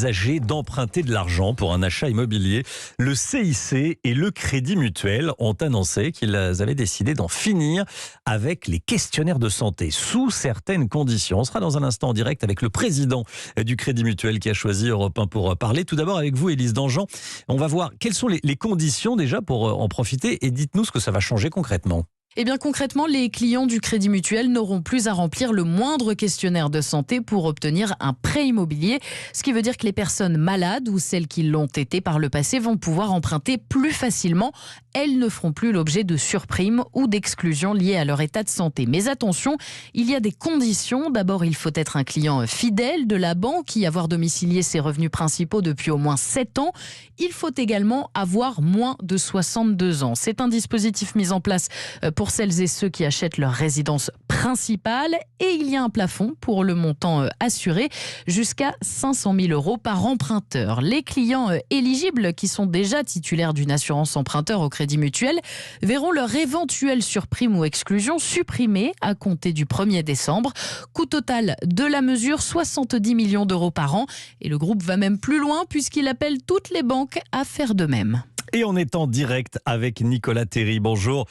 Âgés d'emprunter de l'argent pour un achat immobilier. Le CIC et le Crédit Mutuel ont annoncé qu'ils avaient décidé d'en finir avec les questionnaires de santé sous certaines conditions. On sera dans un instant en direct avec le président du Crédit Mutuel qui a choisi Europe 1 pour parler. Tout d'abord avec vous, Élise Dangean. On va voir quelles sont les conditions déjà pour en profiter et dites-nous ce que ça va changer concrètement. Eh bien concrètement, les clients du Crédit Mutuel n'auront plus à remplir le moindre questionnaire de santé pour obtenir un prêt immobilier. Ce qui veut dire que les personnes malades ou celles qui l'ont été par le passé vont pouvoir emprunter plus facilement. Elles ne feront plus l'objet de surprimes ou d'exclusions liées à leur état de santé. Mais attention, il y a des conditions. D'abord, il faut être un client fidèle de la banque y avoir domicilié ses revenus principaux depuis au moins 7 ans. Il faut également avoir moins de 62 ans. C'est un dispositif mis en place pour celles et ceux qui achètent leur résidence principale et il y a un plafond pour le montant assuré jusqu'à 500 000 € par emprunteur. Les clients éligibles qui sont déjà titulaires d'une assurance emprunteur au Crédit Mutuel verront leur éventuelle surprime ou exclusion supprimée à compter du 1er décembre. Coût total de la mesure, 70 millions d'euros par an. Et le groupe va même plus loin puisqu'il appelle toutes les banques à faire de même. Et on est en direct avec Nicolas Terry. Bonjour,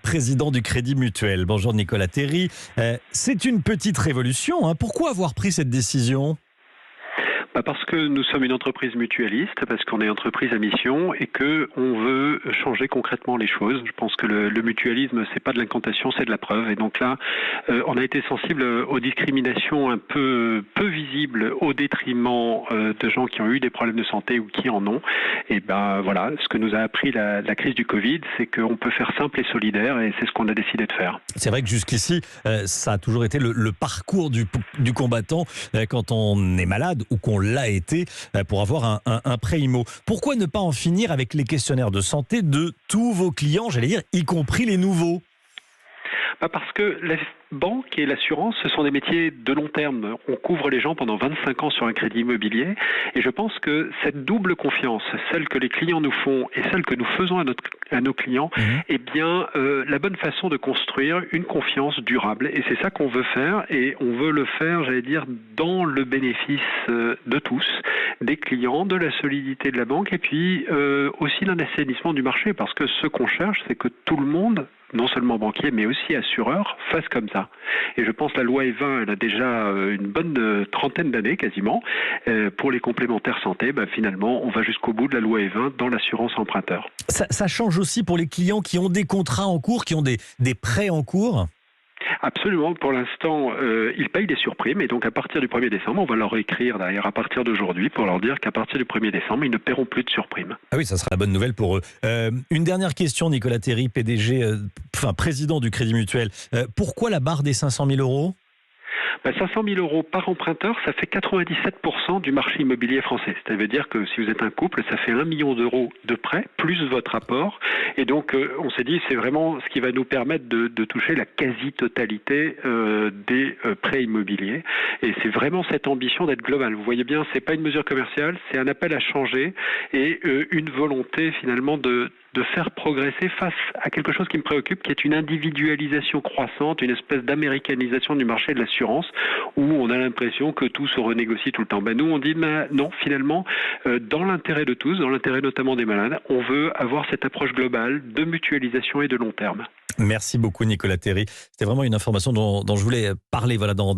président du Crédit Mutuel. Bonjour Nicolas Terry. C'est une petite révolution. Pourquoi avoir pris cette décision ? Parce que nous sommes une entreprise mutualiste, parce qu'on est une entreprise à mission et qu'on veut changer concrètement les choses. Je pense que le mutualisme, c'est pas de l'incantation, c'est de la preuve. Et donc là, on a été sensible aux discriminations un peu visibles au détriment de gens qui ont eu des problèmes de santé ou qui en ont. Et voilà, ce que nous a appris la crise du Covid, c'est qu'on peut faire simple et solidaire et c'est ce qu'on a décidé de faire. C'est vrai que jusqu'ici, ça a toujours été le parcours du combattant quand on est malade ou qu'on l'a été pour avoir un prêt IMO. Pourquoi ne pas en finir avec les questionnaires de santé de tous vos clients, j'allais dire, y compris les nouveaux ? Parce que la banque et l'assurance, ce sont des métiers de long terme. On couvre les gens pendant 25 ans sur un crédit immobilier. Et je pense que cette double confiance, celle que les clients nous font et celle que nous faisons à nos clients, est bien la bonne façon de construire une confiance durable. Et c'est ça qu'on veut faire. Et on veut le faire, j'allais dire, dans le bénéfice de tous, des clients, de la solidité de la banque et puis aussi d'un assainissement du marché. Parce que ce qu'on cherche, c'est que tout le monde, non seulement banquier, mais aussi assureur, fasse comme ça. Et je pense que la loi E20, elle a déjà une bonne trentaine d'années quasiment. Pour les complémentaires santé, finalement, on va jusqu'au bout de la loi E20 dans l'assurance emprunteur. Ça change aussi pour les clients qui ont des contrats en cours, qui ont des prêts en cours ? Absolument. Pour l'instant, ils payent des surprimes et donc à partir du 1er décembre, on va leur écrire d'ailleurs à partir d'aujourd'hui pour leur dire qu'à partir du 1er décembre, ils ne paieront plus de surprimes. Ah oui, ça sera la bonne nouvelle pour eux. Une dernière question, Nicolas Terry, président du Crédit Mutuel. Pourquoi la barre des 500 000 €? 500 000 € par emprunteur, ça fait 97% du marché immobilier français. Ça veut dire que si vous êtes un couple, ça fait 1 million d'euros de prêt, plus votre apport. Et donc, on s'est dit, c'est vraiment ce qui va nous permettre de toucher la quasi-totalité des prêts immobiliers. Et c'est vraiment cette ambition d'être global. Vous voyez bien, c'est pas une mesure commerciale, c'est un appel à changer et une volonté finalement de faire progresser face à quelque chose qui me préoccupe, qui est une individualisation croissante, une espèce d'américanisation du marché de l'assurance, où on a l'impression que tout se renégocie tout le temps. Nous, on dit non, finalement, dans l'intérêt de tous, dans l'intérêt notamment des malades, on veut avoir cette approche globale de mutualisation et de long terme. Merci beaucoup Nicolas Terry. C'était vraiment une information dont je voulais parler dans